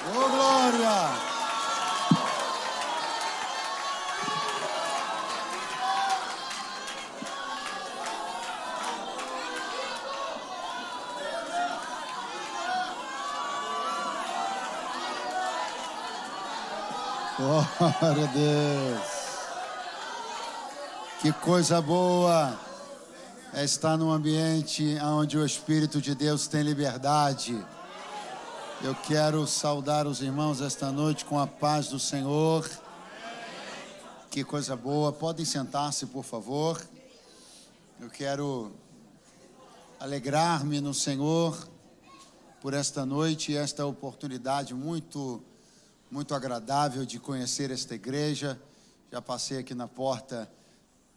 Ô, glória! Glória a Deus! Que coisa boa é estar num ambiente onde o Espírito de Deus tem liberdade. Eu quero saudar os irmãos esta noite com a paz do Senhor. Que coisa boa. Podem sentar-se, por favor. Eu quero alegrar-me no Senhor por esta noite e esta oportunidade muito agradável de conhecer esta igreja. Já passei aqui na porta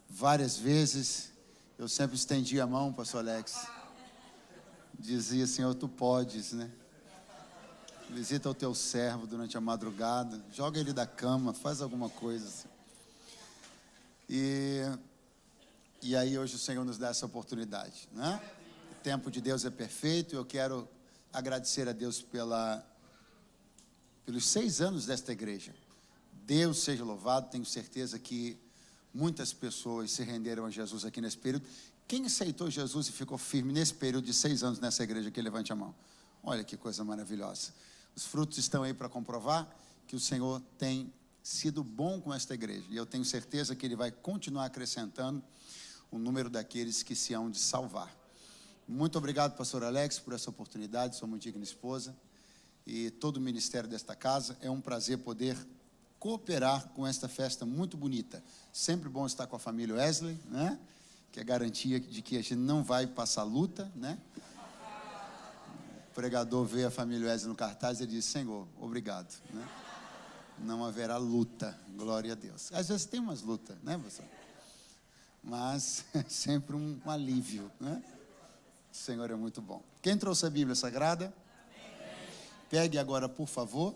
várias vezes. Eu sempre estendi a mão, pastor Alex. Dizia, Senhor, tu podes, né? Visita o teu servo durante a madrugada, joga ele da cama, faz alguma coisa assim. E aí hoje o Senhor nos dá essa oportunidade, né? O tempo de Deus é perfeito. Eu quero agradecer a Deus pelos 6 anos desta igreja. Deus seja louvado. Tenho certeza que muitas pessoas se renderam a Jesus aqui nesse período. Quem aceitou Jesus e ficou firme nesse período de 6 anos nessa igreja, que levante a mão. Olha que coisa maravilhosa. Os frutos estão aí para comprovar que o Senhor tem sido bom com esta igreja. E eu tenho certeza que Ele vai continuar acrescentando o número daqueles que se hão de salvar. Muito obrigado, pastor Alex, por essa oportunidade. Sua muito digna esposa e todo o ministério desta casa. É um prazer poder cooperar com esta festa muito bonita. Sempre bom estar com a família Wesley, né? Que é garantia de que a gente não vai passar luta, né? O pregador vê a família Wesley no cartaz e diz, Senhor, obrigado, né? Não haverá luta, glória a Deus. Às vezes tem umas lutas, né, pastor? Mas é sempre um alívio, né? O Senhor é muito bom. Quem trouxe a Bíblia Sagrada? Pegue agora, por favor,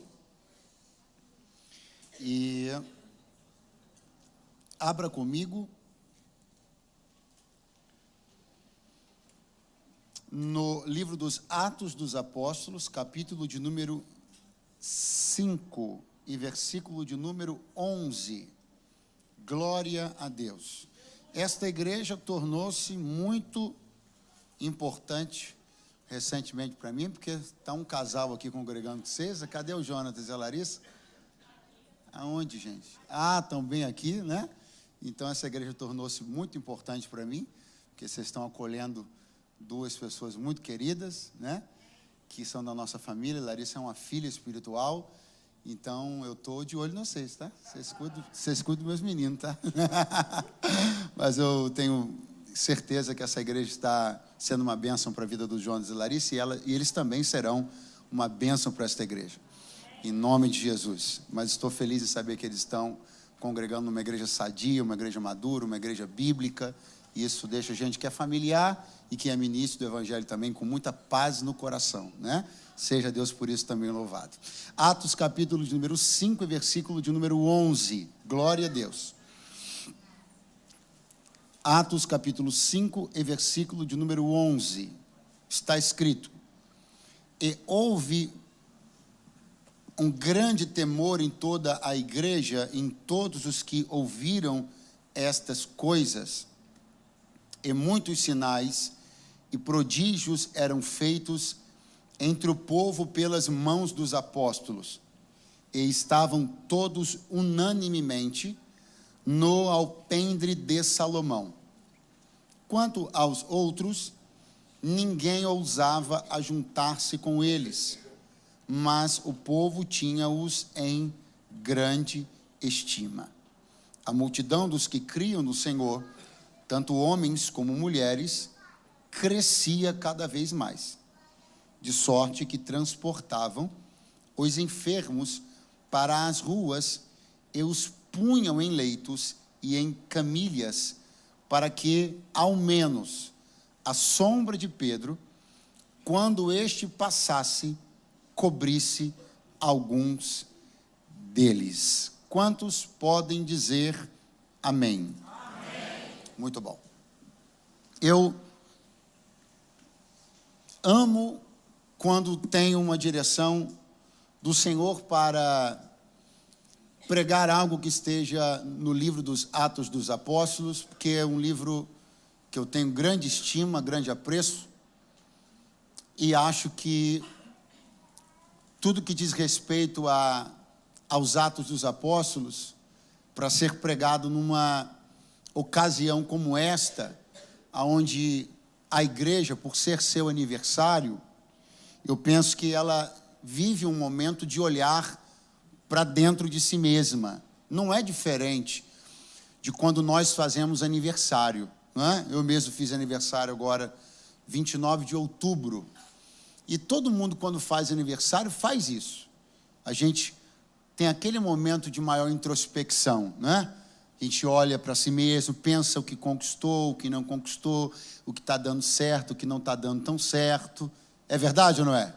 e abra comigo no livro dos Atos dos Apóstolos, capítulo de número 5 e versículo de número 11. Glória a Deus. Esta igreja tornou-se muito importante recentemente para mim, porque está um casal aqui congregando com vocês. Cadê o Jonatas e a Larissa? Aonde, gente? Estão bem aqui, né? Então essa igreja tornou-se muito importante para mim, porque vocês estão acolhendo 2 pessoas muito queridas, né? Que são da nossa família. Larissa é uma filha espiritual. Então eu estou de olho em vocês, tá? Vocês cuidam dos meus meninos, tá? Mas eu tenho certeza que essa igreja está sendo uma bênção para a vida do Jonas e Larissa, e eles também serão uma bênção para esta igreja, em nome de Jesus. Mas estou feliz em saber que eles estão congregando numa igreja sadia, uma igreja madura, uma igreja bíblica. Isso deixa a gente que é familiar e que é ministro do Evangelho também com muita paz no coração, né? Seja Deus por isso também louvado. Atos capítulo de número 5 e versículo de número 11. Glória a Deus. Atos capítulo 5 e versículo de número 11. Está escrito: e houve um grande temor em toda a igreja, em todos os que ouviram estas coisas, e muitos sinais e prodígios eram feitos entre o povo pelas mãos dos apóstolos, e estavam todos unanimemente no alpendre de Salomão. Quanto aos outros, ninguém ousava ajuntar-se com eles, mas o povo tinha-os em grande estima. A multidão dos que criam no Senhor, tanto homens como mulheres, crescia cada vez mais, de sorte que transportavam os enfermos para as ruas e os punham em leitos e em camilhas, para que, ao menos, a sombra de Pedro, quando este passasse, cobrisse alguns deles. Quantos podem dizer amém? Amém. Muito bom. Eu amo quando tenho uma direção do Senhor para pregar algo que esteja no livro dos Atos dos Apóstolos, porque é um livro que eu tenho grande estima, grande apreço, e acho que tudo que diz respeito aos Atos dos Apóstolos, para ser pregado numa ocasião como esta, onde a igreja, por ser seu aniversário, eu penso que ela vive um momento de olhar para dentro de si mesma. Não é diferente de quando nós fazemos aniversário, não é? Eu mesmo fiz aniversário agora, 29 de outubro. E todo mundo, quando faz aniversário, faz isso. A gente tem aquele momento de maior introspecção, né? A gente olha para si mesmo, pensa o que conquistou, o que não conquistou, o que está dando certo, o que não está dando tão certo. É verdade ou não é?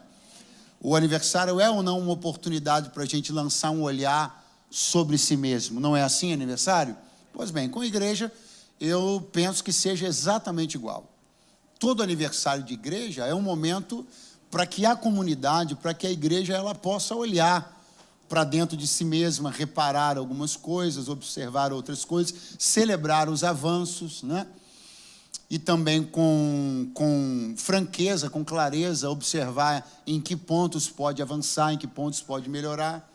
O aniversário é ou não uma oportunidade para a gente lançar um olhar sobre si mesmo? Não é assim aniversário? Pois bem, com a igreja, eu penso que seja exatamente igual. Todo aniversário de igreja é um momento para que a comunidade, para que a igreja ela possa olhar para dentro de si mesma, reparar algumas coisas, observar outras coisas, celebrar os avanços, né? E também com franqueza, com clareza, observar em que pontos pode avançar, em que pontos pode melhorar.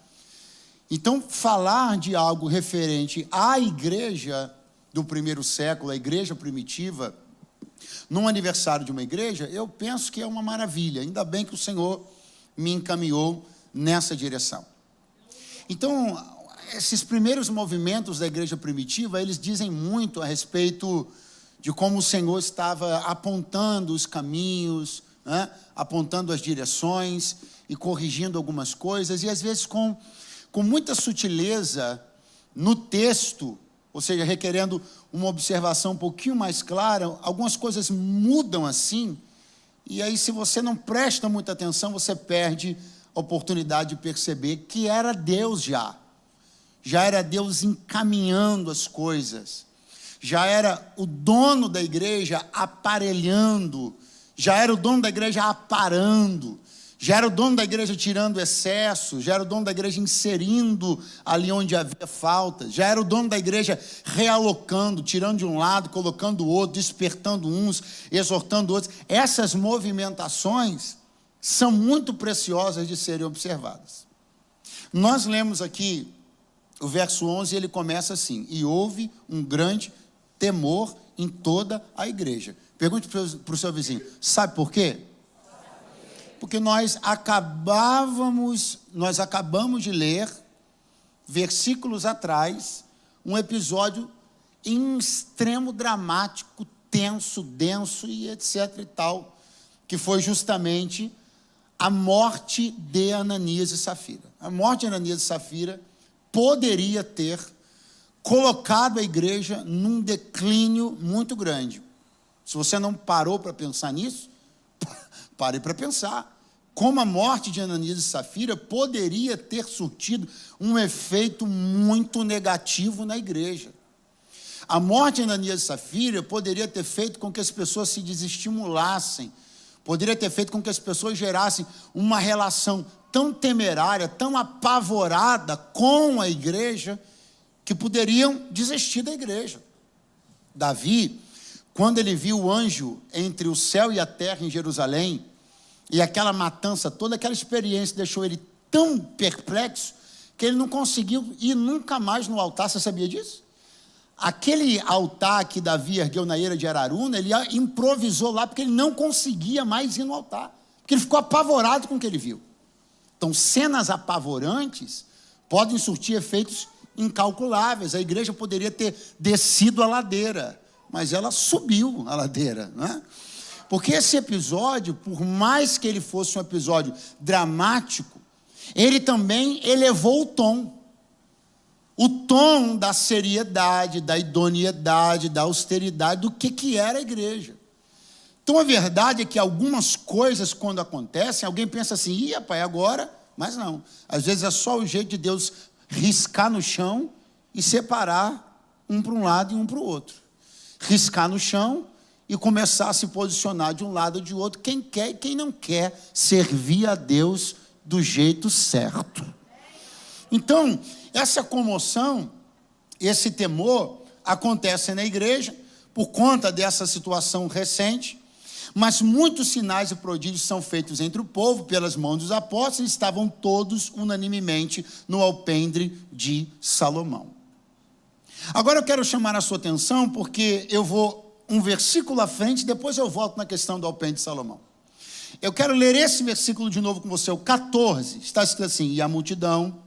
Então, falar de algo referente à igreja do primeiro século, a igreja primitiva, num aniversário de uma igreja, eu penso que é uma maravilha. Ainda bem que o Senhor me encaminhou nessa direção. Então, esses primeiros movimentos da igreja primitiva, eles dizem muito a respeito de como o Senhor estava apontando os caminhos, né? Apontando as direções e corrigindo algumas coisas, e às vezes com muita sutileza no texto, ou seja, requerendo uma observação um pouquinho mais clara, algumas coisas mudam assim, e aí se você não presta muita atenção, você perde a oportunidade de perceber que era Deus já era Deus encaminhando as coisas, já era o dono da igreja aparelhando, já era o dono da igreja aparando, já era o dono da igreja tirando excesso, já era o dono da igreja inserindo ali onde havia falta, já era o dono da igreja realocando, tirando de um lado, colocando o outro, despertando uns, exortando outros. Essas movimentações são muito preciosas de serem observadas. Nós lemos aqui o verso 11, ele começa assim: e houve um grande temor em toda a igreja. Pergunte para o seu vizinho, sabe por quê? Porque nós acabamos de ler, versículos atrás, um episódio em extremo dramático, tenso, denso e etc e tal, que foi justamente a morte de Ananias e Safira. A morte de Ananias e Safira poderia ter colocado a igreja num declínio muito grande. Se você não parou para pensar nisso, pare para pensar. Como a morte de Ananias e Safira poderia ter surtido um efeito muito negativo na igreja. A morte de Ananias e Safira poderia ter feito com que as pessoas se desestimulassem, poderia ter feito com que as pessoas gerassem uma relação tão temerária, tão apavorada com a igreja, que poderiam desistir da igreja. Davi, quando ele viu o anjo entre o céu e a terra em Jerusalém, e aquela matança toda, aquela experiência deixou ele tão perplexo, que ele não conseguiu ir nunca mais no altar. Você sabia disso? Aquele altar que Davi ergueu na eira de Araruna, ele improvisou lá, porque ele não conseguia mais ir no altar, porque ele ficou apavorado com o que ele viu. Então, cenas apavorantes podem surtir efeitos incalculáveis. A igreja poderia ter descido a ladeira, mas ela subiu a ladeira, né? Porque esse episódio, por mais que ele fosse um episódio dramático, ele também elevou o tom da seriedade, da idoneidade, da austeridade, do que era a igreja. Então, a verdade é que algumas coisas, quando acontecem, alguém pensa assim, ih, rapaz, agora? Mas não. Às vezes é só o jeito de Deus riscar no chão e separar um para um lado e um para o outro. Riscar no chão e começar a se posicionar de um lado ou de outro, quem quer e quem não quer servir a Deus do jeito certo. Então, essa comoção, esse temor acontece na igreja por conta dessa situação recente, mas muitos sinais e prodígios são feitos entre o povo pelas mãos dos apóstolos, e estavam todos unanimemente no alpendre de Salomão. Agora eu quero chamar a sua atenção, porque eu vou um versículo à frente, depois eu volto na questão do alpendre de Salomão. Eu quero ler esse versículo de novo com você, o 14, está escrito assim: e a multidão,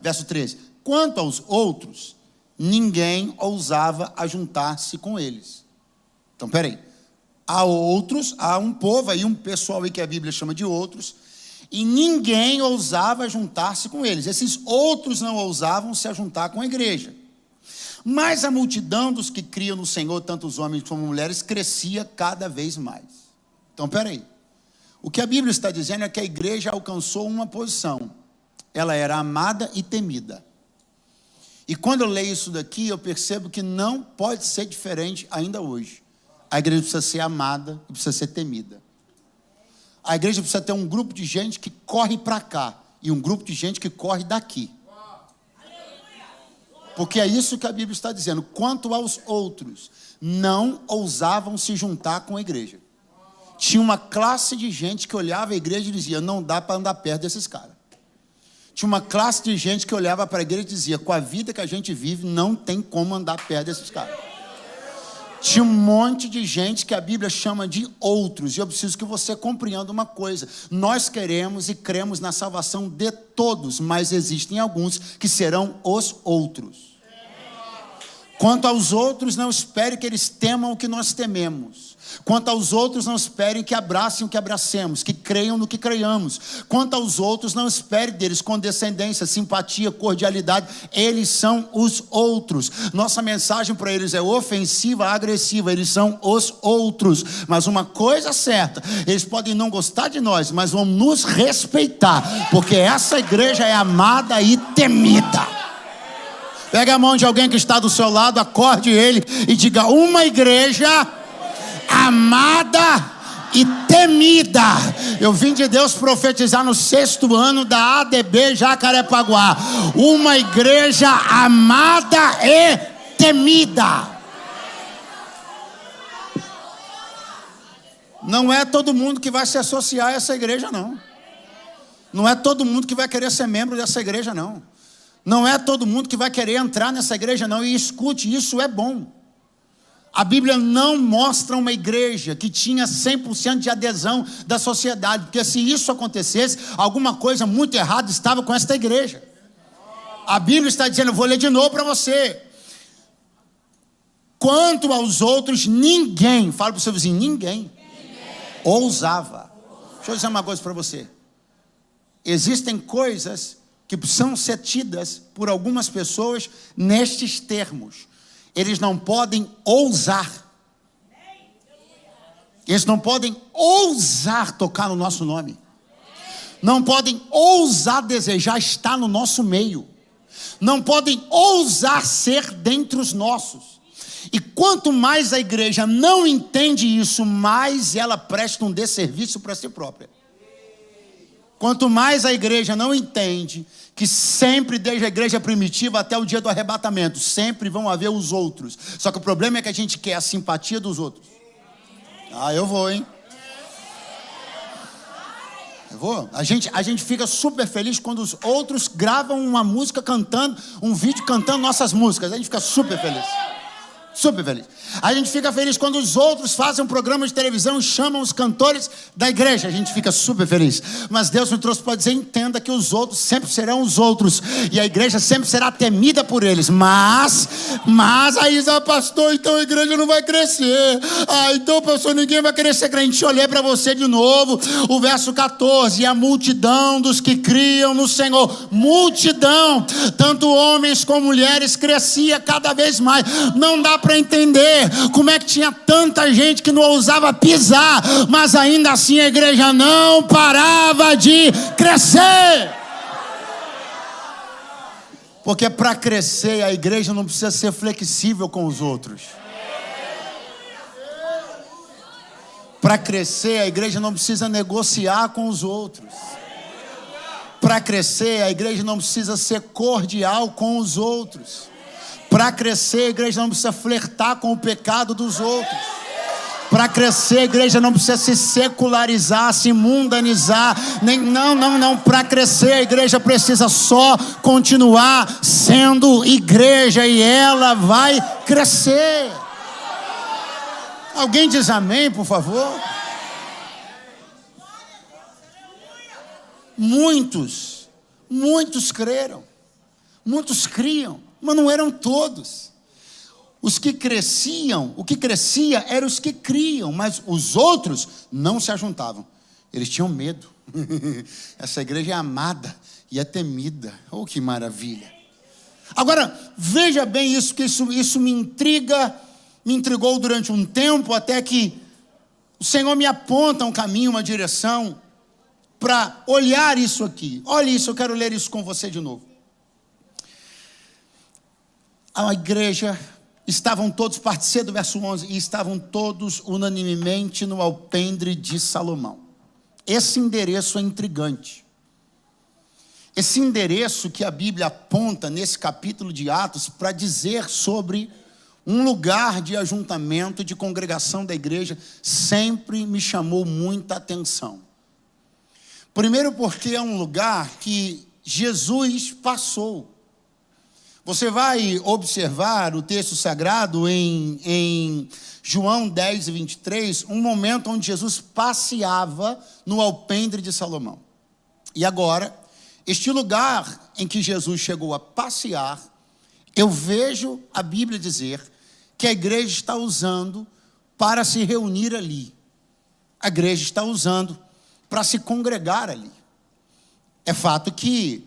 verso 13, quanto aos outros, ninguém ousava ajuntar-se com eles. Então, peraí, há um povo aí, um pessoal aí que a Bíblia chama de outros, e ninguém ousava juntar-se com eles. Esses outros não ousavam se ajuntar com a igreja. Mas a multidão dos que criam no Senhor, tanto os homens como mulheres, crescia cada vez mais. Então, peraí, o que a Bíblia está dizendo é que a igreja alcançou uma posição. Ela era amada e temida. E quando eu leio isso daqui, eu percebo que não pode ser diferente ainda hoje. A igreja precisa ser amada e precisa ser temida. A igreja precisa ter um grupo de gente que corre para cá e um grupo de gente que corre daqui. Porque é isso que a Bíblia está dizendo. Quanto aos outros, não ousavam se juntar com a igreja. Tinha uma classe de gente que olhava a igreja e dizia: não dá para andar perto desses caras. Tinha uma classe de gente que olhava para a igreja e dizia: com a vida que a gente vive, não tem como andar perto desses caras. Tinha um monte de gente que a Bíblia chama de outros. E eu preciso que você compreenda uma coisa: nós queremos e cremos na salvação de todos, mas existem alguns que serão os outros. Quanto aos outros, não espere que eles temam o que nós tememos. Quanto aos outros, não esperem que abracem o que abracemos, que creiam no que creiamos. Quanto aos outros, não espere deles condescendência, simpatia, cordialidade. Eles são os outros. Nossa mensagem para eles é ofensiva, agressiva. Eles são os outros. Mas uma coisa certa: eles podem não gostar de nós, mas vão nos respeitar, porque essa igreja é amada e temida. Pega a mão de alguém que está do seu lado, acorde ele e diga: uma igreja amada e temida. Eu vim de Deus profetizar no 6º ano da ADB Jacarepaguá. Uma igreja amada e temida. Não é todo mundo que vai se associar a essa igreja, não. Não é todo mundo que vai querer ser membro dessa igreja, não. Não é todo mundo que vai querer entrar nessa igreja, não. E escute, isso é bom. A Bíblia não mostra uma igreja que tinha 100% de adesão da sociedade, porque se isso acontecesse, alguma coisa muito errada estava com esta igreja. A Bíblia está dizendo, eu vou ler de novo para você: quanto aos outros, ninguém, fala para o seu vizinho, ninguém ousava. Deixa eu dizer uma coisa para você: existem coisas que precisam ser tidas por algumas pessoas nestes termos. Eles não podem ousar. Eles não podem ousar tocar no nosso nome. Não podem ousar desejar estar no nosso meio. Não podem ousar ser dentre os nossos. E quanto mais a igreja não entende isso, mais ela presta um desserviço para si própria. Quanto mais a igreja não entende que sempre, desde a igreja primitiva até o dia do arrebatamento, sempre vão haver os outros. Só que o problema é que a gente quer a simpatia dos outros. Eu vou, hein? Eu vou. A gente fica super feliz quando os outros gravam uma música cantando, um vídeo cantando nossas músicas. A gente fica super feliz. Super feliz. A gente fica feliz quando os outros fazem um programa de televisão e chamam os cantores da igreja. A gente fica super feliz. Mas Deus me trouxe para dizer: entenda que os outros sempre serão os outros. E a igreja sempre será temida por eles. Mas aí, pastor, então a igreja não vai crescer. Então, pastor, ninguém vai querer ser crente. Deixa eu ler para você de novo o verso 14. E a multidão dos que criam no Senhor, multidão, tanto homens como mulheres, crescia cada vez mais. Não dá para entender como é que tinha tanta gente que não ousava pisar, mas ainda assim a igreja não parava de crescer. Porque para crescer, a igreja não precisa ser flexível com os outros. Para crescer, a igreja não precisa negociar com os outros. Para crescer, a igreja não precisa ser cordial com os outros. Para crescer, a igreja não precisa flertar com o pecado dos outros. Para crescer, a igreja não precisa se secularizar, se mundanizar. Não. Para crescer, a igreja precisa só continuar sendo igreja e ela vai crescer. Alguém diz amém, por favor? Muitos creram, muitos criam, mas não eram todos. O que crescia eram os que criam, mas os outros não se ajuntavam. Eles tinham medo. Essa igreja é amada e é temida. Oh, que maravilha. Agora, veja bem isso, que isso me intrigou durante um tempo, até que o Senhor me aponta um caminho, uma direção, para olhar isso aqui. Olha isso, eu quero ler isso com você de novo. A igreja, estavam todos, parte C do verso 11, e estavam todos unanimemente no alpendre de Salomão. Esse endereço é intrigante. Esse endereço que a Bíblia aponta nesse capítulo de Atos para dizer sobre um lugar de ajuntamento, de congregação da igreja, sempre me chamou muita atenção. Primeiro porque é um lugar que Jesus passou. Você vai observar o texto sagrado em João 10 e 23, um momento onde Jesus passeava no alpendre de Salomão. E agora, este lugar em que Jesus chegou a passear, eu vejo a Bíblia dizer que a igreja está usando para se reunir ali. A igreja está usando para se congregar ali. É fato que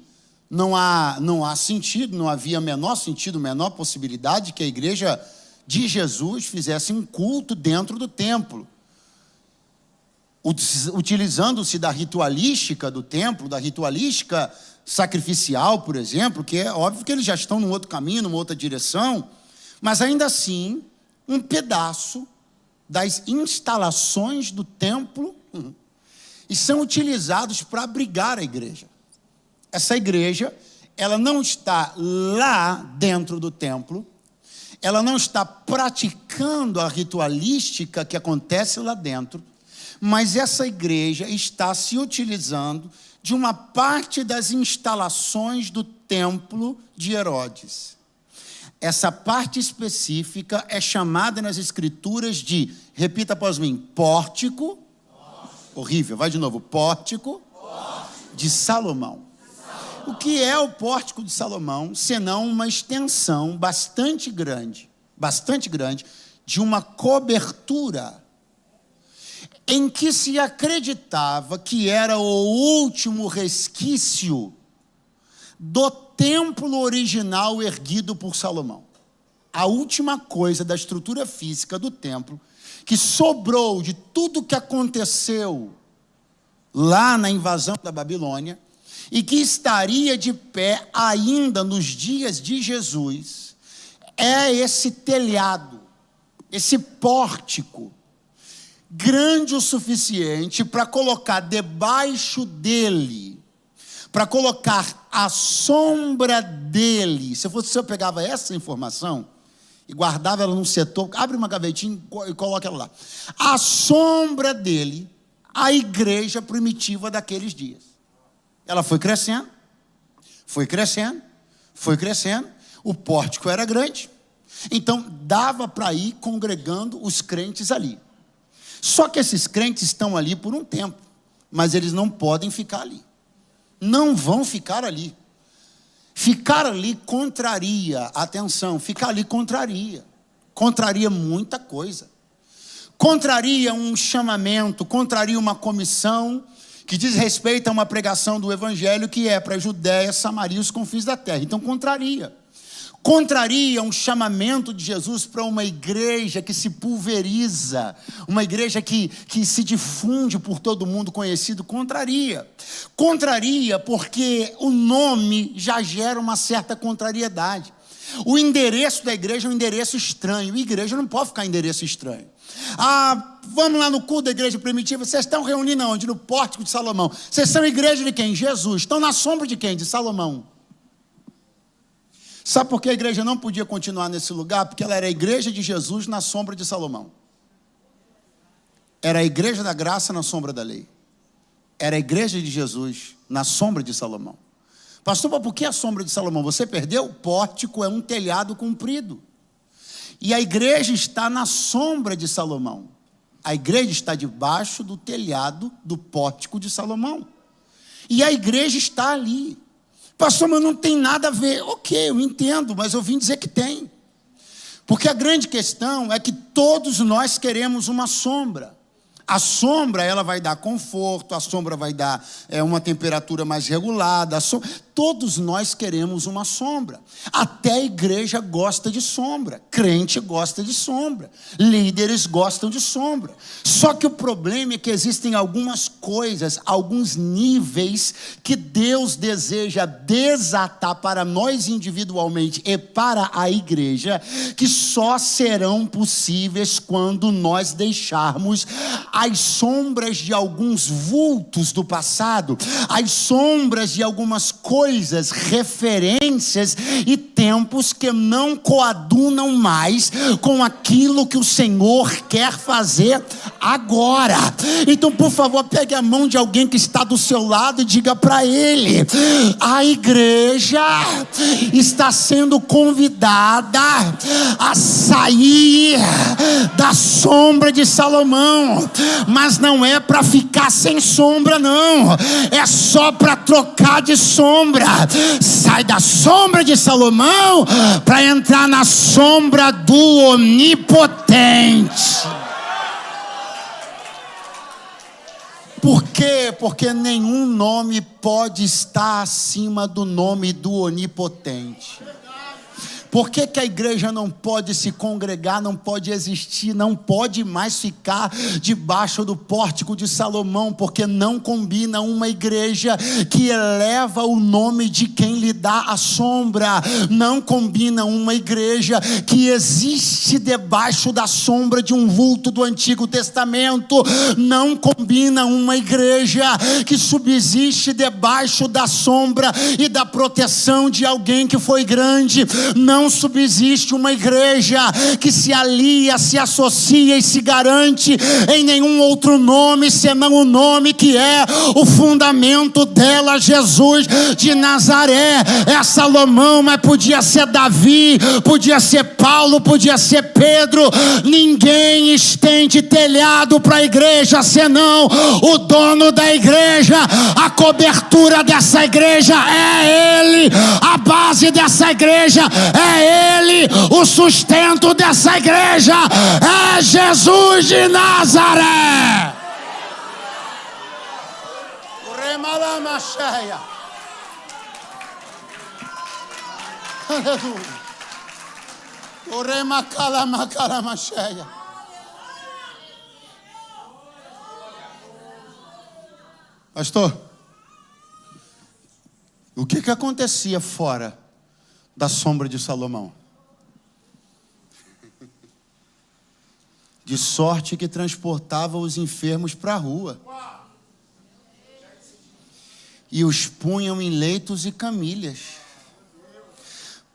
não há sentido, não havia menor sentido, menor possibilidade que a igreja de Jesus fizesse um culto dentro do templo, utilizando-se da ritualística do templo, da ritualística sacrificial, por exemplo, que é óbvio que eles já estão num outro caminho, numa outra direção, mas ainda assim, um pedaço das instalações do templo e são utilizados para abrigar a igreja. Essa igreja, ela não está lá dentro do templo, ela não está praticando a ritualística que acontece lá dentro, mas essa igreja está se utilizando de uma parte das instalações do templo de Herodes. Essa parte específica é chamada nas escrituras de, repita após mim, pórtico. Horrível, vai de novo, pórtico de Salomão. O que é o pórtico de Salomão, senão uma extensão bastante grande, de uma cobertura em que se acreditava que era o último resquício do templo original erguido por Salomão. A última coisa da estrutura física do templo que sobrou de tudo que aconteceu lá na invasão da Babilônia e que estaria de pé ainda nos dias de Jesus, é esse telhado, esse pórtico, grande o suficiente para colocar debaixo dele, para colocar a sombra dele. Se eu pegava essa informação e guardava ela num setor, abre uma gavetinha e coloca ela lá. A sombra dele, a igreja primitiva daqueles dias. Ela foi crescendo, o pórtico era grande, então dava para ir congregando os crentes ali. Só que esses crentes estão ali por um tempo, mas eles não podem ficar ali. Não vão ficar ali. Ficar ali contraria, atenção, ficar ali contraria muita coisa. Contraria um chamamento, contraria uma comissão que diz respeito a uma pregação do evangelho que é para a Judéia, Samaria e os confins da terra. Então contraria um chamamento de Jesus para uma igreja que se pulveriza, uma igreja que se difunde por todo mundo conhecido. Contraria porque o nome já gera uma certa contrariedade. O endereço da igreja é um endereço estranho. E a igreja não pode ficar em endereço estranho. Vamos lá no culto da igreja primitiva. Vocês estão reunindo onde? No pórtico de Salomão. Vocês são igreja de quem? Jesus. Estão na sombra de quem? De Salomão. Sabe por que a igreja não podia continuar nesse lugar? Porque ela era a igreja de Jesus na sombra de Salomão. Era a igreja da graça na sombra da lei. Era a igreja de Jesus na sombra de Salomão. Pastor, mas por que a sombra de Salomão? Você perdeu? O pórtico é um telhado comprido. E a igreja está na sombra de Salomão. A igreja está debaixo do telhado do pórtico de Salomão. E a igreja está ali. Pastor, mas não tem nada a ver. Ok, eu entendo, mas eu vim dizer que tem. Porque a grande questão é que todos nós queremos uma sombra. A sombra, ela vai dar conforto, a sombra vai dar uma temperatura mais regulada. Todos nós queremos uma sombra. Até a igreja gosta de sombra. Crente gosta de sombra. Líderes gostam de sombra. Só que o problema é que existem algumas coisas, alguns níveis que Deus deseja desatar para nós individualmente e para a igreja, que só serão possíveis quando nós deixarmos as sombras de alguns vultos do passado, as sombras de algumas coisas, referências e tempos que não coadunam mais com aquilo que o Senhor quer fazer agora. Então, por favor, pegue a mão de alguém que está do seu lado e diga para ele: a igreja está sendo convidada a sair da sombra de Salomão. Mas não é para ficar sem sombra, não. É só para trocar de sombra. Sai da sombra de Salomão para entrar na sombra do Onipotente. Por quê? Porque nenhum nome pode estar acima do nome do Onipotente. Por que que a igreja não pode se congregar, não pode existir, não pode mais ficar debaixo do pórtico de Salomão? Porque não combina uma igreja que eleva o nome de quem lhe dá a sombra. Não combina uma igreja que existe debaixo da sombra de um vulto do Antigo Testamento. Não combina uma igreja que subsiste debaixo da sombra e da proteção de alguém que foi grande. Não subsiste uma igreja que se alia, se associa e se garante em nenhum outro nome senão o nome que é o fundamento dela, Jesus de Nazaré. É Salomão, mas podia ser Davi, podia ser Paulo, podia ser Pedro. Ninguém estende telhado para a igreja senão o dono da igreja. A cobertura dessa igreja é Ele, a base dessa igreja é Ele, o sustento dessa igreja é Jesus de Nazaré. Pastor, o que acontecia fora da sombra de Salomão? De sorte que transportava os enfermos para a rua e os punham em leitos e camilhas,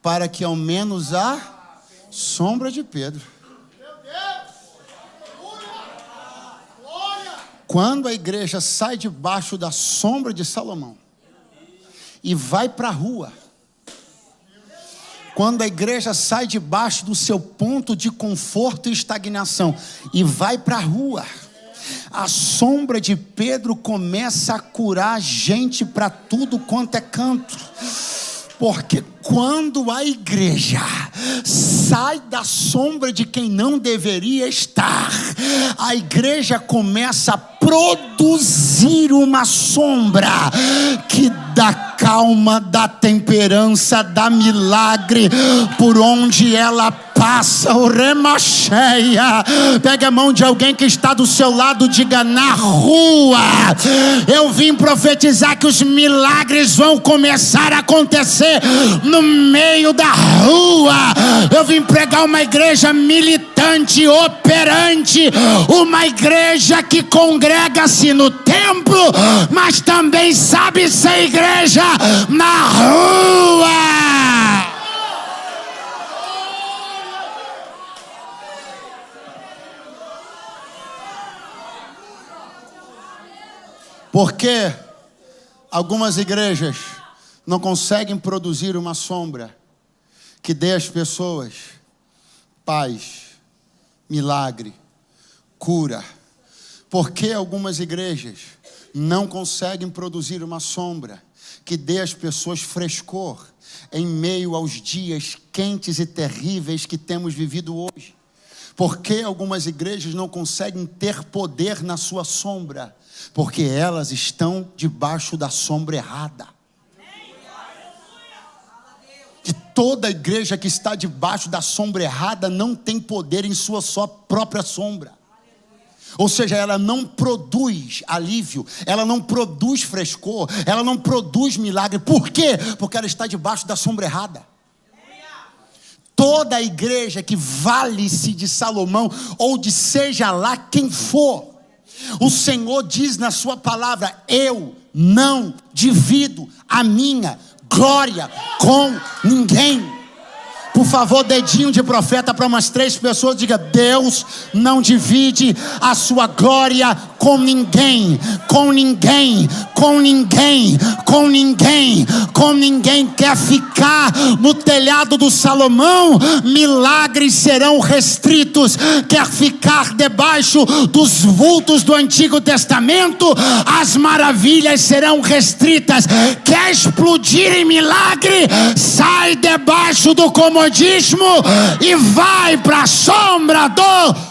para que ao menos a sombra de Pedro. Quando a igreja sai debaixo da sombra de Salomão e vai para a rua, quando a igreja sai debaixo do seu ponto de conforto e estagnação e vai para a rua, a sombra de Pedro começa a curar gente para tudo quanto é canto. Porque quando a igreja sai da sombra de quem não deveria estar, a igreja começa a produzir uma sombra que dá calma, dá temperança, dá milagre por onde ela passa. passa o remacheia. Pega a mão de alguém que está do seu lado, diga: na rua eu vim profetizar que os milagres vão começar a acontecer no meio da rua. Eu vim pregar uma igreja militante, operante, uma igreja que congrega-se no templo, mas também sabe ser igreja na rua. Porque algumas igrejas não conseguem produzir uma sombra que dê às pessoas paz, milagre, cura. Porque algumas igrejas não conseguem produzir uma sombra que dê às pessoas frescor em meio aos dias quentes e terríveis que temos vivido hoje. Porque algumas igrejas não conseguem ter poder na sua sombra, porque elas estão debaixo da sombra errada. E toda igreja que está debaixo da sombra errada não tem poder em sua só própria sombra. Ou seja, ela não produz alívio, ela não produz frescor, ela não produz milagre. Por quê? Porque ela está debaixo da sombra errada. Toda igreja que vale-se de Salomão, ou de seja lá quem for, o Senhor diz na sua palavra: eu não divido a minha glória com ninguém. Por favor, dedinho de profeta para umas 3 pessoas. Diga: Deus não divide a sua glória com ninguém. Com ninguém. Com ninguém. Com ninguém. Com ninguém. Quer ficar no telhado do Salomão? Milagres serão restritos. Quer ficar debaixo dos vultos do Antigo Testamento? As maravilhas serão restritas. Quer explodir em milagre? Sai debaixo do comodismo e vai para a sombra do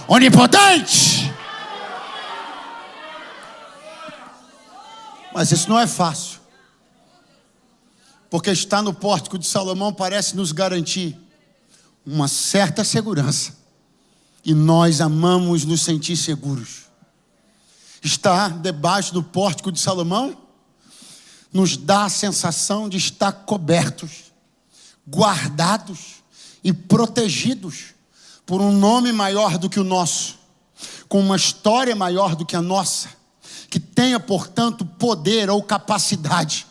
Onipotente. Mas isso não é fácil, porque estar no pórtico de Salomão parece nos garantir uma certa segurança, e nós amamos nos sentir seguros. Estar debaixo do pórtico de Salomão nos dá a sensação de estar cobertos, guardados e protegidos por um nome maior do que o nosso, com uma história maior do que a nossa, que tenha, portanto, poder ou capacidade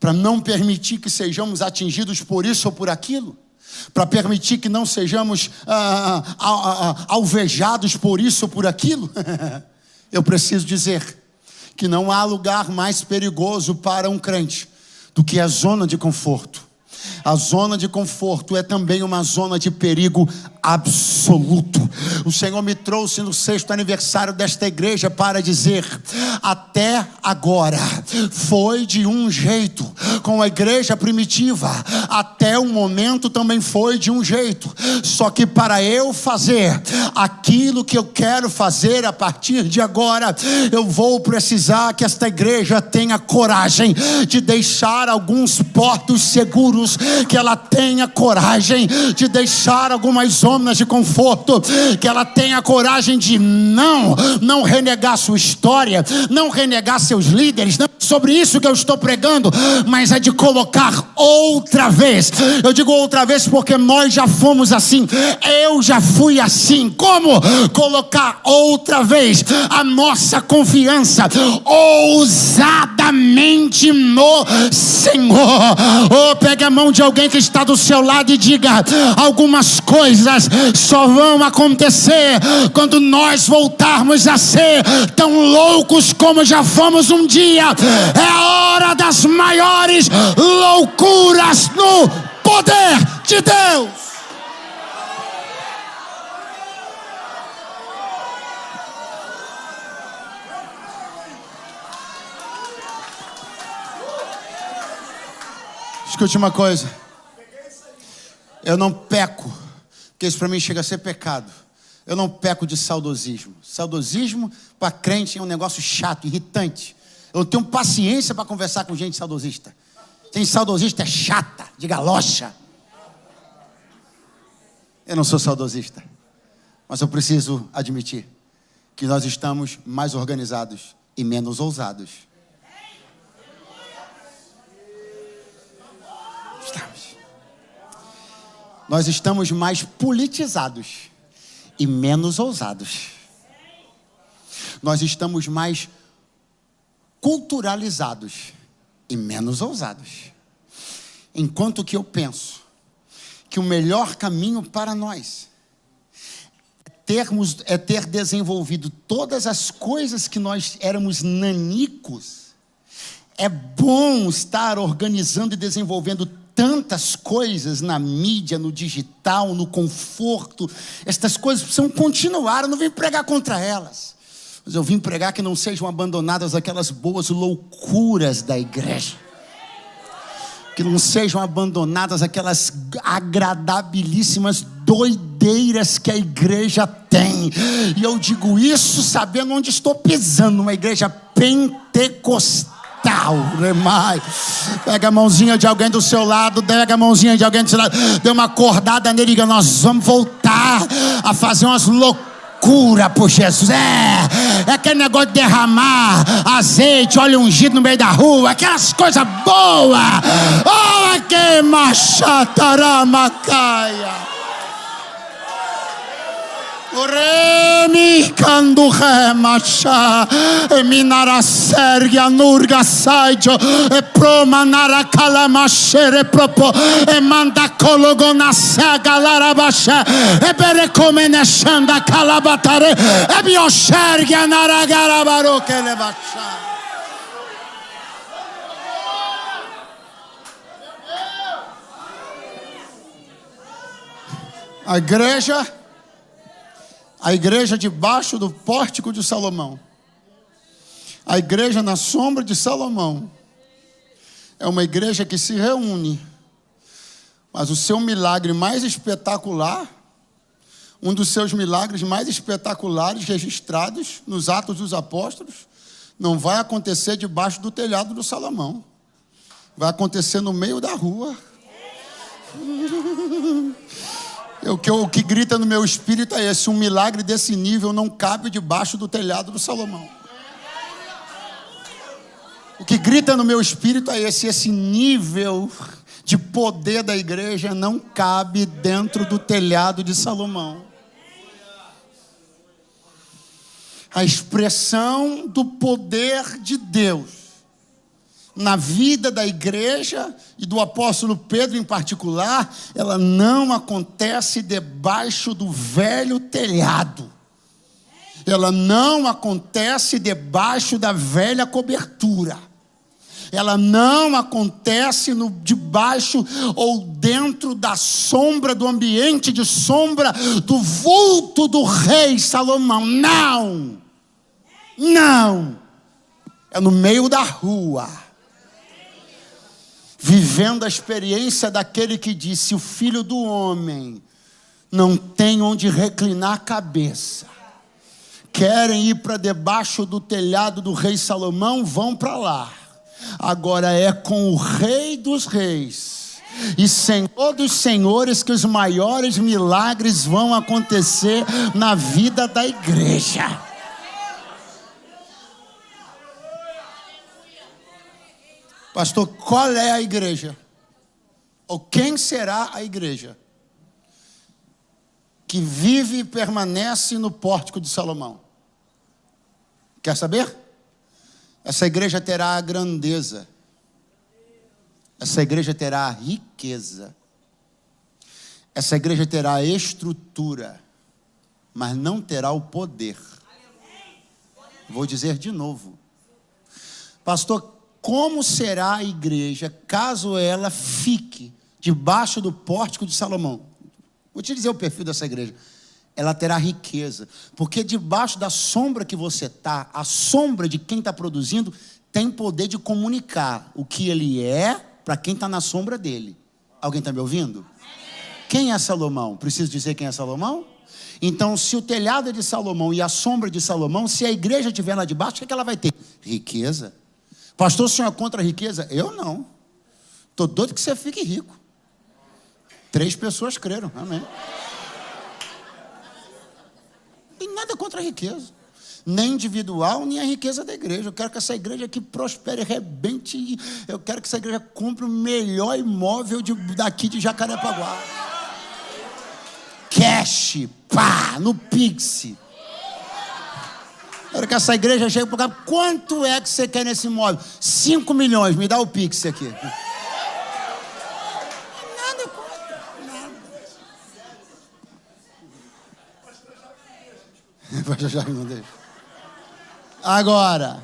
para não permitir que sejamos atingidos por isso ou por aquilo, para permitir que não sejamos alvejados por isso ou por aquilo. Eu preciso dizer que não há lugar mais perigoso para um crente do que a zona de conforto. A zona de conforto é também uma zona de perigo absoluto. O Senhor me trouxe no 6º aniversário desta igreja para dizer: até agora foi de um jeito com a igreja primitiva, até o momento também foi de um jeito. Só que para eu fazer aquilo que eu quero fazer a partir de agora, eu vou precisar que esta igreja tenha coragem de deixar alguns portos seguros, que ela tenha coragem de deixar algumas zonas de conforto, que ela tenha coragem de não renegar sua história, não renegar seus líderes. Não é sobre isso que eu estou pregando, mas é de colocar outra vez. Eu digo outra vez porque nós já fomos assim, eu já fui assim. Como? Colocar outra vez a nossa confiança ousadamente no Senhor. Oh, pegue a mão de alguém que está do seu lado e diga: algumas coisas só vão acontecer quando nós voltarmos a ser tão loucos como já fomos um dia. É a hora das maiores loucuras no poder de Deus. Escute uma coisa, eu não peco, porque isso para mim chega a ser pecado. Eu não peco de saudosismo. Saudosismo para crente é um negócio chato, irritante. Eu não tenho paciência para conversar com gente saudosista. Tem saudosista é chata, de galocha. Eu não sou saudosista, mas eu preciso admitir que nós estamos mais organizados e menos ousados. Nós estamos mais politizados e menos ousados. Nós estamos mais culturalizados e menos ousados. Enquanto que eu penso que o melhor caminho para nós é ter desenvolvido todas as coisas que nós éramos nanicos. É bom estar organizando e desenvolvendo tantas coisas na mídia, no digital, no conforto. Estas coisas precisam continuar. Eu não vim pregar contra elas, mas eu vim pregar que não sejam abandonadas aquelas boas loucuras da igreja. Que não sejam abandonadas aquelas agradabilíssimas doideiras que a igreja tem. E eu digo isso sabendo onde estou pisando. Uma igreja pentecostal. Pega a mãozinha de alguém do seu lado. Pega a mãozinha de alguém do seu lado. Dê uma acordada nele e diga: nós vamos voltar a fazer umas loucuras por Jesus. É aquele negócio de derramar azeite, óleo ungido no meio da rua, aquelas coisas boas. Oh, que machataramacaia. Oremi canduhe macha eminara sergia nurga saijo e promanara kalamashere propo e manda kologo na sega larabasha e bere come ne shanda kalabatare e bioshergia naragarabaro que levacha. A igreja debaixo do pórtico de Salomão, a igreja na sombra de Salomão, é uma igreja que se reúne, mas o seu milagre mais espetacular, um dos seus milagres mais espetaculares registrados nos Atos dos Apóstolos, não vai acontecer debaixo do telhado do Salomão, vai acontecer no meio da rua. O que grita no meu espírito é esse: um milagre desse nível não cabe debaixo do telhado do Salomão. O que grita no meu espírito é esse nível de poder da igreja não cabe dentro do telhado de Salomão. A expressão do poder de Deus na vida da igreja e do apóstolo Pedro em particular, ela não acontece debaixo do velho telhado. Ela não acontece debaixo da velha cobertura. Ela não acontece debaixo ou dentro da sombra, do ambiente de sombra do vulto do rei Salomão. Não! Não! É no meio da rua, vivendo a experiência daquele que disse: o filho do homem não tem onde reclinar a cabeça. Querem ir para debaixo do telhado do rei Salomão? Vão para lá. Agora é com o rei dos reis e Senhor dos senhores que os maiores milagres vão acontecer na vida da igreja. Pastor, qual é a igreja? Ou quem será a igreja que vive e permanece no pórtico de Salomão? Quer saber? Essa igreja terá a grandeza. Essa igreja terá a riqueza. Essa igreja terá a estrutura, mas não terá o poder. Vou dizer de novo. Pastor, como será a igreja caso ela fique debaixo do pórtico de Salomão? Vou te dizer o perfil dessa igreja. Ela terá riqueza, porque debaixo da sombra que você está, a sombra de quem está produzindo, tem poder de comunicar o que ele é para quem está na sombra dele. Alguém está me ouvindo? Quem é Salomão? Preciso dizer quem é Salomão? Então, se o telhado é de Salomão e a sombra de Salomão, se a igreja estiver lá debaixo, o que é que ela vai ter? Riqueza. Pastor, o senhor é contra a riqueza? Eu não. Estou doido que você fique rico. 3 pessoas creram, amém. Tem nada contra a riqueza. Nem individual, nem a riqueza da igreja. Eu quero que essa igreja aqui prospere, arrebente. Eu quero que essa igreja compre o melhor imóvel daqui de Jacarepaguá. Cash, pá, no Pix. Quero que essa igreja chegue para cá. Quanto é que você quer nesse imóvel? 5 milhões, me dá o Pix aqui. Nada contra, nada. Já não deixa. Agora,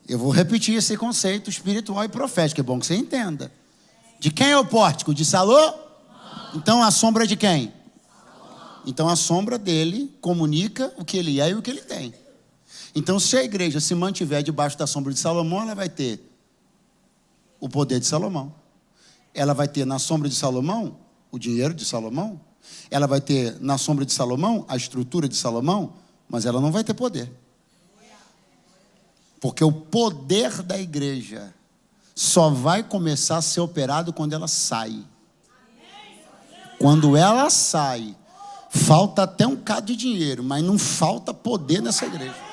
eu vou repetir esse conceito espiritual e profético. É bom que você entenda. De quem é o pórtico? De Salomão? Então a sombra de quem? Então a sombra dele comunica o que ele é e o que ele tem. Então se a igreja se mantiver debaixo da sombra de Salomão, ela vai ter o poder de Salomão. Ela vai ter na sombra de Salomão o dinheiro de Salomão. Ela vai ter na sombra de Salomão a estrutura de Salomão, mas ela não vai ter poder. Porque o poder da igreja só vai começar a ser operado quando ela sai. Quando ela sai, falta até um bocado de dinheiro, mas não falta poder nessa igreja.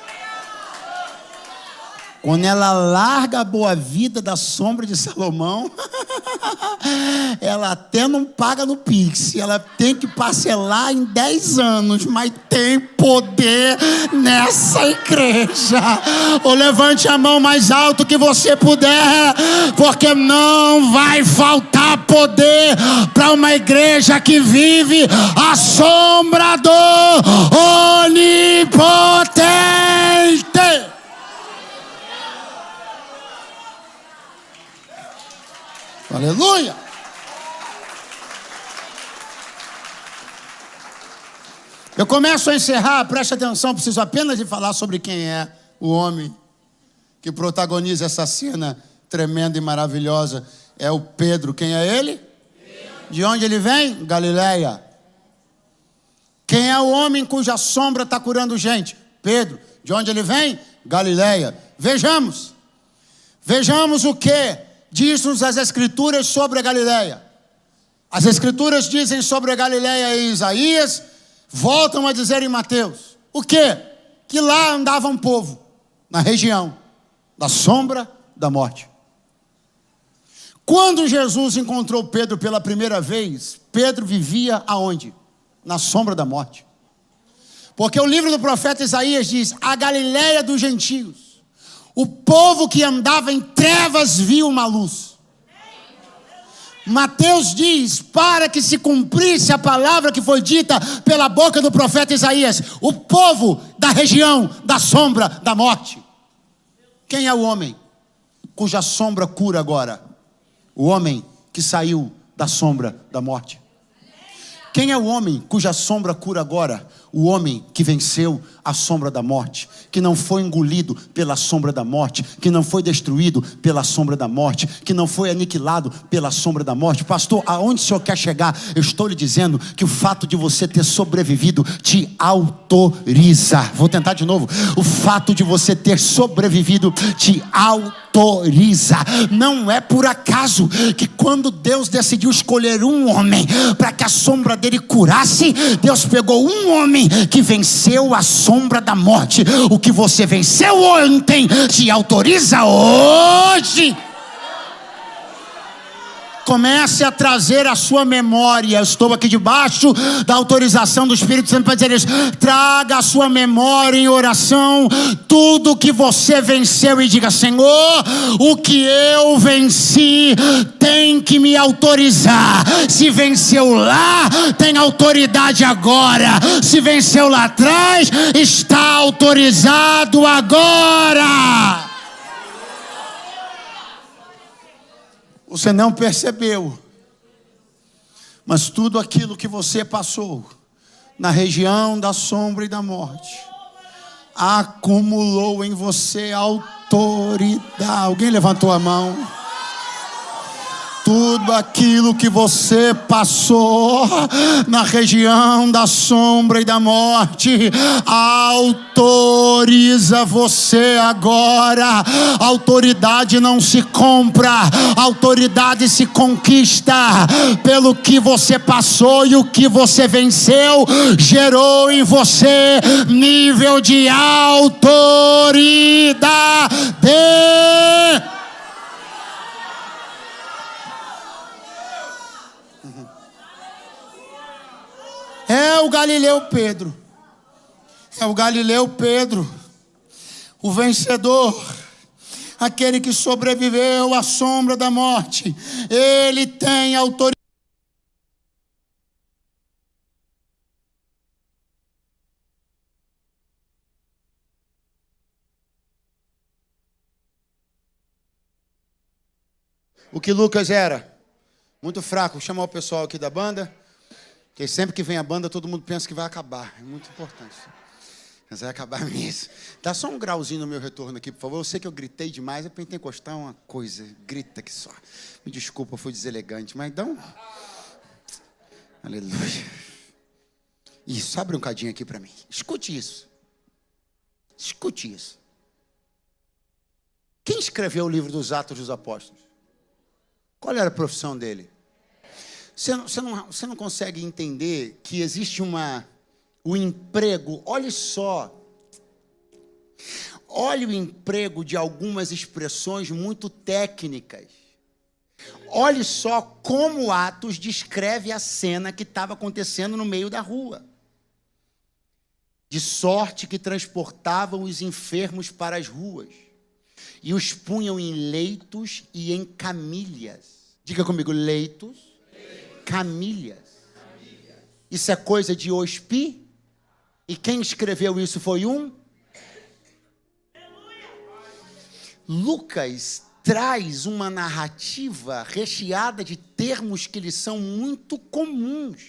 Quando ela larga a boa vida da sombra de Salomão, ela até não paga no Pix, ela tem que parcelar em 10 anos, mas tem poder nessa igreja. Ou levante a mão mais alto que você puder, porque não vai faltar poder para uma igreja que vive à sombra do Onipotente. Aleluia! Eu começo a encerrar, preste atenção, preciso apenas de falar sobre quem é o homem que protagoniza essa cena tremenda e maravilhosa. É o Pedro. Quem é ele? De onde ele vem? Galileia. Quem é o homem cuja sombra está curando gente? Pedro. De onde ele vem? Galileia. Vejamos o que diz-nos as Escrituras sobre a Galileia. As Escrituras dizem sobre a Galileia em Isaías, voltam a dizer em Mateus. O quê? Que lá andava um povo, na região da sombra da morte. Quando Jesus encontrou Pedro pela primeira vez, Pedro vivia aonde? Na sombra da morte. Porque o livro do profeta Isaías diz, a Galileia dos gentios, o povo que andava em trevas viu uma luz. Mateus diz, para que se cumprisse a palavra que foi dita pela boca do profeta Isaías, o povo da região da sombra da morte. Quem é o homem cuja sombra cura agora? O homem que saiu da sombra da morte. Quem é o homem cuja sombra cura agora? O homem que venceu a sombra da morte, que não foi engolido pela sombra da morte, que não foi destruído pela sombra da morte, que não foi aniquilado pela sombra da morte. Pastor, aonde o senhor quer chegar? Eu estou lhe dizendo que o fato de você ter sobrevivido te autoriza. Vou tentar de novo. O fato de você ter sobrevivido te autoriza. Não é por acaso que quando Deus decidiu escolher um homem para que a sombra dele curasse, Deus pegou um homem que venceu a sombra da morte. O que você venceu ontem te autoriza hoje. Comece a trazer a sua memória. Eu estou aqui debaixo da autorização do Espírito Santo para dizer isso. Traga a sua memória em oração tudo que você venceu e diga: Senhor, o que eu venci tem que me autorizar. Se venceu lá, tem autoridade agora. Se venceu lá atrás, está autorizado agora. Você não percebeu, mas tudo aquilo que você passou na região da sombra e da morte acumulou em você autoridade. Alguém levantou a mão? Tudo aquilo que você passou na região da sombra e da morte, autoridade autoriza você agora. Autoridade não se compra, autoridade se conquista. Pelo que você passou e o que você venceu, gerou em você nível de autoridade. É o Galileu Pedro. É o Galileu Pedro, o vencedor, aquele que sobreviveu à sombra da morte. Ele tem autoridade. O que Lucas era? Muito fraco. Vou chamar o pessoal aqui da banda. Porque sempre que vem a banda, todo mundo pensa que vai acabar. É muito importante. Mas vai acabar mesmo. Dá só um grauzinho no meu retorno aqui, por favor. Eu sei que eu gritei demais. É pentecostal uma coisa. Grita aqui só. Me desculpa, eu fui deselegante. Mas dá um... Aleluia. Isso, abre um cadinho aqui para mim. Escute isso. Escute isso. Quem escreveu o livro dos Atos dos Apóstolos? Qual era a profissão dele? Você não consegue entender que existe o emprego, olhe só. Olhe o emprego de algumas expressões muito técnicas. Olhe só como Atos descreve a cena que estava acontecendo no meio da rua. De sorte que transportavam os enfermos para as ruas e os punham em leitos e em camilhas. Diga comigo, leitos. Camilhas. Isso é coisa de hospi? E quem escreveu isso foi um? Lucas traz uma narrativa recheada de termos que lhe são muito comuns.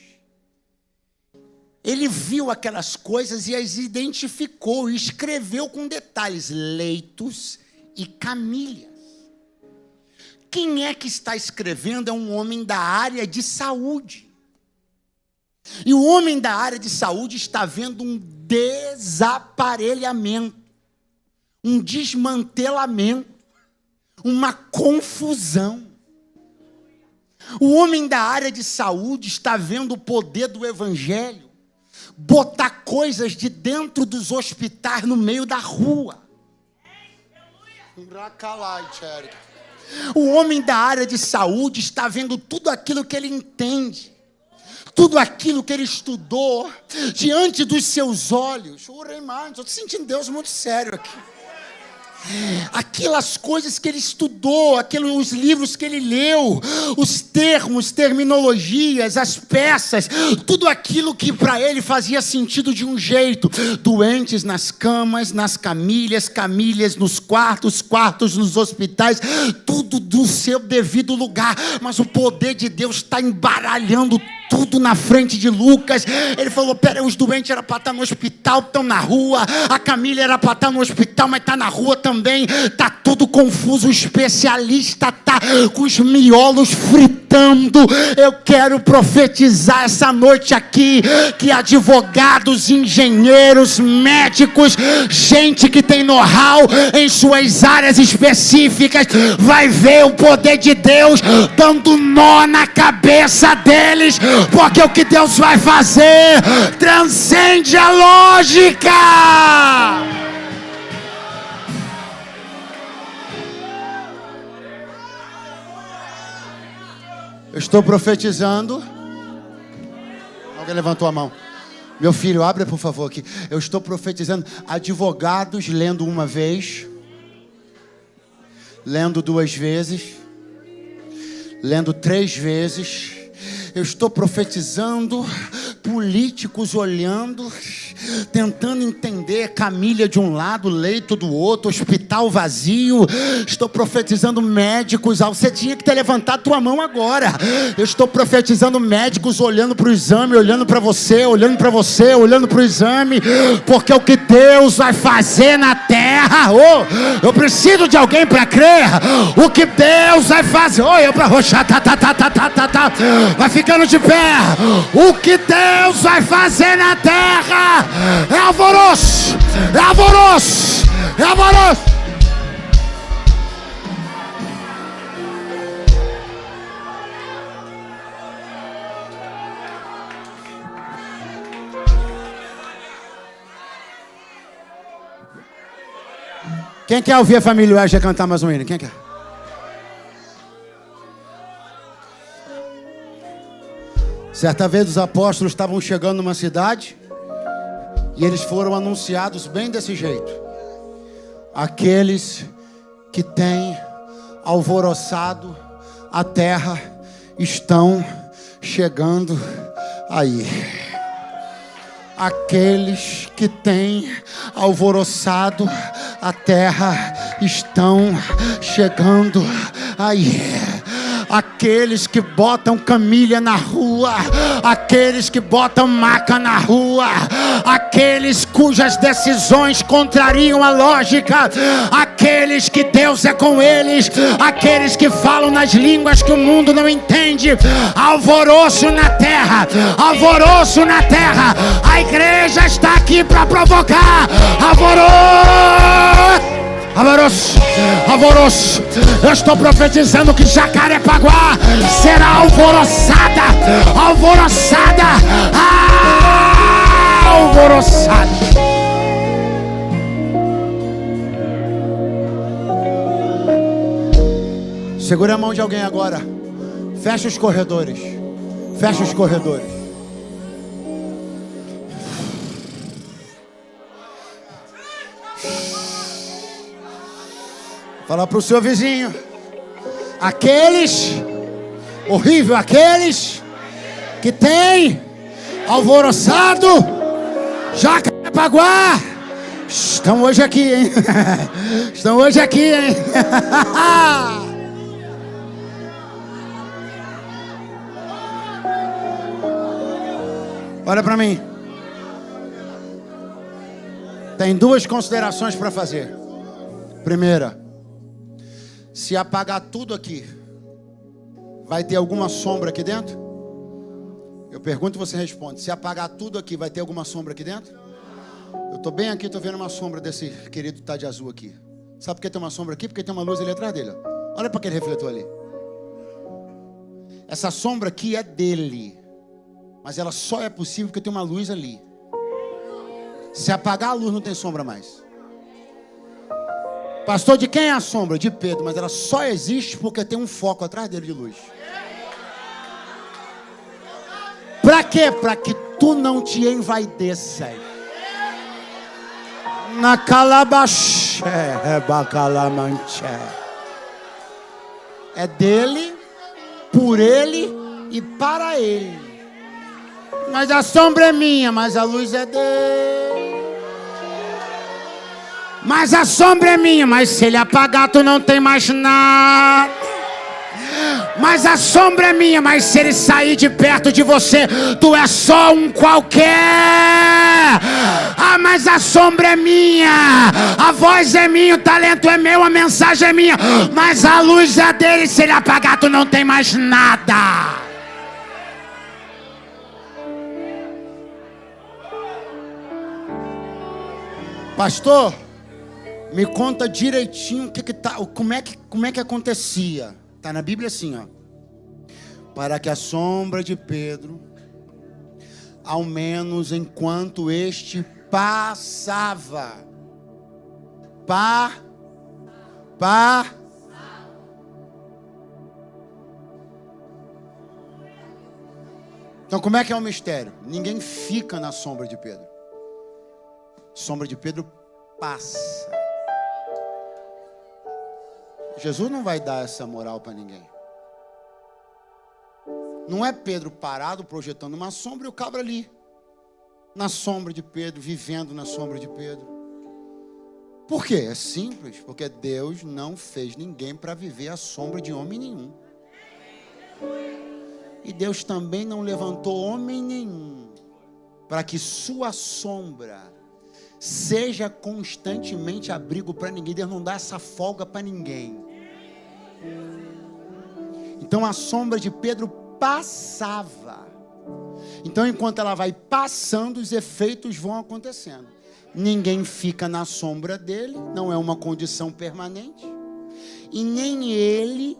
Ele viu aquelas coisas e as identificou e escreveu com detalhes, leitos e camilhas. Quem é que está escrevendo é um homem da área de saúde. E o homem da área de saúde está vendo um desaparelhamento, um desmantelamento, uma confusão. O homem da área de saúde está vendo o poder do evangelho botar coisas de dentro dos hospitais no meio da rua. O homem da área de saúde está vendo tudo aquilo que ele entende, tudo aquilo que ele estudou, diante dos seus olhos. Estou sentindo Deus muito sério aqui. Aquelas coisas que ele estudou, os livros que ele leu, os termos, terminologias, as peças, tudo aquilo que para ele fazia sentido de um jeito. Doentes nas camas, nas camilhas, camilhas nos quartos, quartos nos hospitais, tudo do seu devido lugar. Mas o poder de Deus está embaralhando tudo na frente de Lucas. Ele falou, peraí, os doentes eram para estar no hospital, estão na rua. A Camila era para estar no hospital, mas está na rua também. Está tudo confuso. O especialista está com os miolos fritando. Eu quero profetizar essa noite aqui que advogados, engenheiros, médicos, gente que tem know-how em suas áreas específicas, vai ver o poder de Deus dando nó na cabeça deles, porque o que Deus vai fazer transcende a lógica. Eu estou profetizando. Alguém levantou a mão. Meu filho, abre por favor aqui. Eu estou profetizando advogados lendo uma vez, lendo 2 vezes, lendo 3 vezes. Eu estou profetizando políticos olhando, tentando entender camilha de um lado, leito do outro, hospital vazio. Estou profetizando médicos. Você tinha que ter levantado tua mão agora. Eu estou profetizando médicos olhando para o exame, olhando para você, olhando para você, olhando para o exame, porque o que Deus vai fazer na terra, eu preciso de alguém para crer. O que Deus vai fazer, eu para roxar, vai ficando de pé. O que Deus Deus vai fazer na terra é alvoroço, é alvoroço, é alvoroço. Quem quer ouvir a família Wesley cantar mais um hino? Quem quer? Certa vez os apóstolos estavam chegando numa cidade e eles foram anunciados bem desse jeito: aqueles que têm alvoroçado a terra estão chegando aí. Aqueles que têm alvoroçado a terra estão chegando aí. Aqueles que botam camilha na rua, aqueles que botam maca na rua, aqueles cujas decisões contrariam a lógica, aqueles que Deus é com eles, aqueles que falam nas línguas que o mundo não entende. Alvoroço na terra, alvoroço na terra. A igreja está aqui para provocar alvoroço. Alvoroço, alvoroço. Eu estou profetizando que Jacarepaguá será alvoroçada, alvoroçada, alvoroçada. Segura a mão de alguém agora. Fecha os corredores. Fecha os corredores. Fala para o seu vizinho: aqueles, horrível, aqueles que tem alvoroçado Jacarepaguá estão hoje aqui, hein? Estão hoje aqui, hein? Olha para mim. Tem duas considerações para fazer. Primeira: se apagar tudo aqui, vai ter alguma sombra aqui dentro? Eu pergunto e você responde. Se apagar tudo aqui, vai ter alguma sombra aqui dentro? Eu estou bem aqui, estou vendo uma sombra desse querido tá de azul aqui. Sabe por que tem uma sombra aqui? Porque tem uma luz ali atrás dele. Olha para aquele refletor ali. Essa sombra aqui é dele, mas ela só é possível porque tem uma luz ali. Se apagar a luz, não tem sombra mais. Pastor, de quem é a sombra? De Pedro, mas ela só existe porque tem um foco atrás dele de luz. Pra quê? Pra que tu não te envaideças. Na calabaxé, bacalamanché. É dele, por ele e para ele. Mas a sombra é minha, mas a luz é dele. Mas a sombra é minha, mas se ele apagar tu não tem mais nada. Mas a sombra é minha, mas se ele sair de perto de você, tu é só um qualquer. Ah, mas a sombra é minha, a voz é minha, o talento é meu, a mensagem é minha, mas a luz é dele, se ele apagar tu não tem mais nada. Pastor, me conta direitinho como é que acontecia. Está na Bíblia assim, ó. Para que a sombra de Pedro, ao menos enquanto este passava. Então como é que é o mistério? Ninguém fica na sombra de Pedro. Sombra de Pedro passa. Jesus não vai dar essa moral para ninguém. Não é Pedro parado projetando uma sombra e o cabra ali na sombra de Pedro, vivendo na sombra de Pedro. Por quê? É simples, porque Deus não fez ninguém para viver à sombra de homem nenhum. E Deus também não levantou homem nenhum para que sua sombra seja constantemente abrigo para ninguém. Deus não dá essa folga para ninguém. Então a sombra de Pedro passava. Então, enquanto ela vai passando, os efeitos vão acontecendo. Ninguém fica na sombra dele, não é uma condição permanente. E nem ele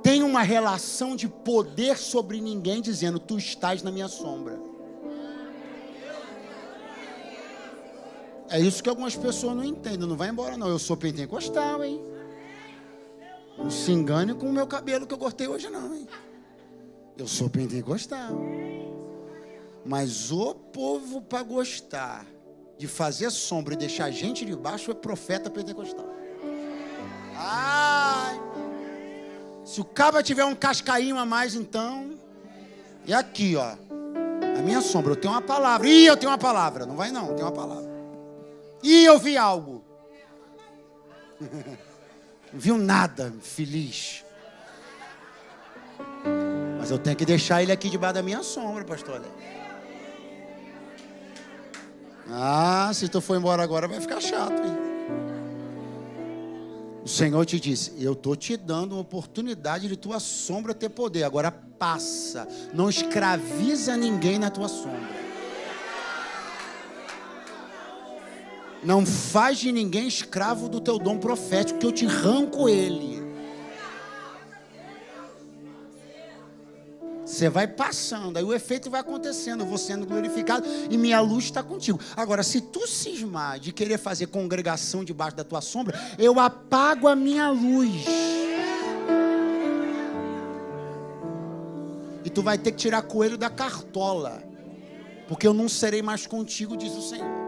tem uma relação de poder sobre ninguém, dizendo, tu estás na minha sombra. É isso que algumas pessoas não entendem. Não vai embora não, eu sou pentecostal, hein? Não se engane com o meu cabelo que eu cortei hoje não, hein? Eu sou pentecostal. Mas o povo para gostar de fazer sombra e deixar a gente de baixo é profeta pentecostal. Ai, se o cabra tiver um cascainho a mais, então, é aqui, ó, a minha sombra, eu tenho uma palavra. Ih, eu tenho uma palavra. Não vai não, eu tenho uma palavra. Ih, eu vi algo. Não viu nada, feliz. Mas eu tenho que deixar ele aqui debaixo da minha sombra, pastor Alex. Ah, se tu for embora agora vai ficar chato, hein? O Senhor te disse, eu estou te dando uma oportunidade de tua sombra ter poder. Agora passa, não escraviza ninguém na tua sombra. Não faz de ninguém escravo do teu dom profético, que eu te arranco ele. Você vai passando, aí o efeito vai acontecendo, eu vou sendo glorificado e minha luz está contigo. Agora, se tu cismar de querer fazer congregação debaixo da tua sombra, eu apago a minha luz. E tu vai ter que tirar coelho da cartola, porque eu não serei mais contigo, diz o Senhor.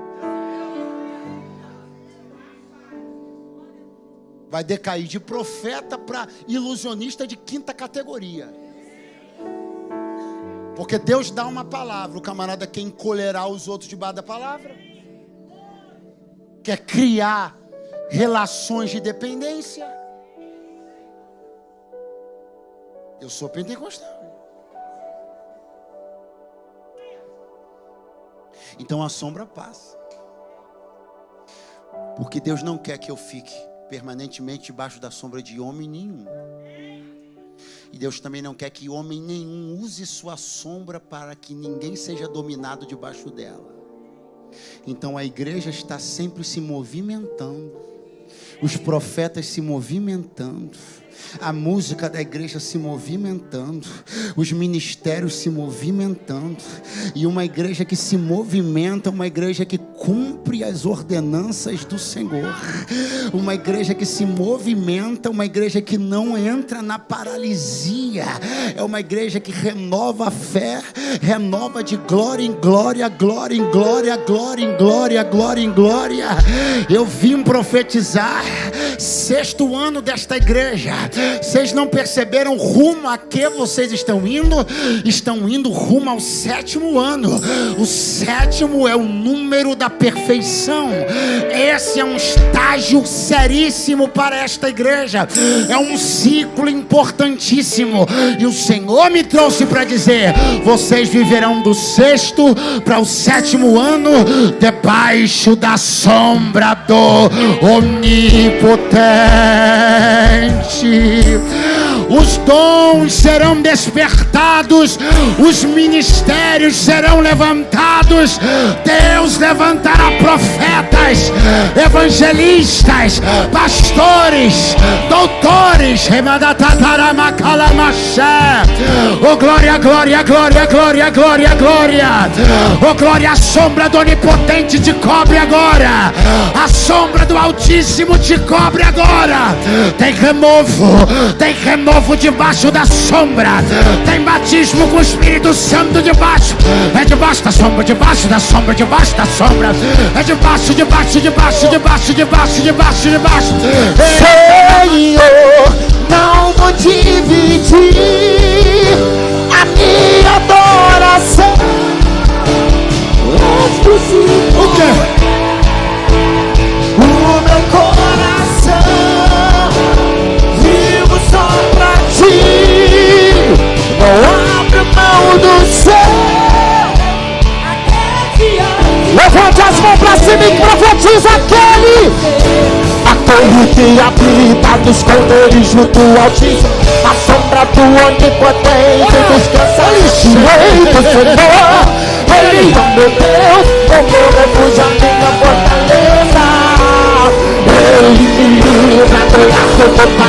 Vai decair de profeta para ilusionista de quinta categoria. Porque Deus dá uma palavra, o camarada quer encolherar os outros debaixo da palavra, quer criar relações de dependência. Eu sou pentecostal. Então a sombra passa, porque Deus não quer que eu fique permanentemente debaixo da sombra de homem nenhum. E Deus também não quer que homem nenhum use sua sombra para que ninguém seja dominado debaixo dela. Então a igreja está sempre se movimentando, os profetas se movimentando, a música da igreja se movimentando, os ministérios se movimentando. E uma igreja que se movimenta, uma igreja que cumpre as ordenanças do Senhor, uma igreja que se movimenta, uma igreja que não entra na paralisia, é uma igreja que renova a fé, renova de glória em glória, glória em glória, glória em glória, glória em glória. Eu vim profetizar, 6º ano desta igreja. Vocês não perceberam rumo a que vocês estão indo? Estão indo rumo ao 7º ano. O 7º é o número da perfeição. Esse é um estágio seríssimo para esta igreja. É um ciclo importantíssimo. E o Senhor me trouxe para dizer: vocês viverão do 6º para o 7º ano debaixo da sombra do Onipotente. Os dons serão despertados, os ministérios serão levantados. Deus levantará profetas, evangelistas, pastores, doutores. Oh glória, glória, glória, glória, glória, glória. Oh glória, a sombra do Onipotente te cobre agora. A sombra do Altíssimo te cobre agora. Tem renovo debaixo da sombra. Tem batismo com o Espírito Santo debaixo. É debaixo da sombra, debaixo da sombra, debaixo da sombra. É debaixo, debaixo, debaixo, debaixo, debaixo, debaixo, debaixo. Senhor, não vou dividir a minha adoração. O quê? O meu coração vivo só pra ti. Não abro mão do céu. Levante as mãos pra cima e profetiza aquele. A torre que habita nos esconderijos do Altíssimo, a sombra do Onipotente descansa no Rei do Senhor. Ele é meu Deus, o meu refúgio, a minha fortaleza. Ele me livra do laço do